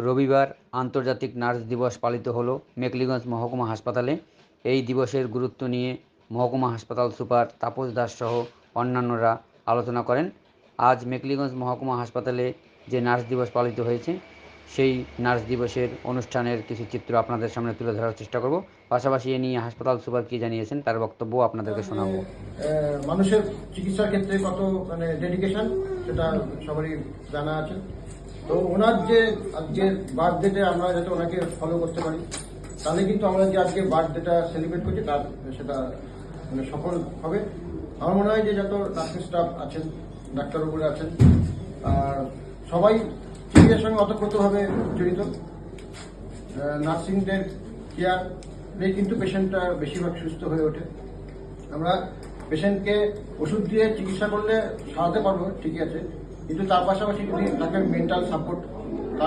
রবিবার আন্তর্জাতিক নার্স দিবস পালিত হলো মেখলিগঞ্জ মহকুমা হাসপাতালে। এই দিবসের গুরুত্ব নিয়ে মহকুমা হাসপাতাল সুপার তাপস দাস সহ অন্যান্যরা আলোচনা করেন। আজ মেখলিগঞ্জ মহকুমা হাসপাতালে যে নার্স দিবস পালিত হয়েছে সেই নার্স দিবসের অনুষ্ঠানের কিছু চিত্র আপনাদের সামনে তুলে ধরার চেষ্টা করব। পাশাপাশি এ নিয়ে হাসপাতাল সুপার কী জানিয়েছেন তার বক্তব্য আপনাদেরকে শোনাবো। মানুষের চিকিৎসার ক্ষেত্রে কত ডেডিকেশন সেটা সবারই জানা আছে। তো ওনার যে আজকের বার্থডেতে আমরা যাতে ওনাকে ফলো করতে পারি, তাহলে কিন্তু আমরা যে আজকে বার্থডেটা সেলিব্রেট করছি তার সেটা সফল হবে। আমার মনে হয় যে যত নার্সিং স্টাফ আছেন, ডাক্তারবাবুরা আছেন, আর সবাই চিকিৎসার সঙ্গে অতপ্রতভাবে জড়িত। নার্সিংদের কেয়ারে কিন্তু পেশেন্টটা বেশিরভাগ সুস্থ হয়ে ওঠে। আমরা পেশেন্টকে ওষুধ দিয়ে চিকিৎসা করলে সারাতে পারবো, ঠিকই আছে, কিন্তু তার পাশাপাশি যদি তাকে মেন্টাল সাপোর্ট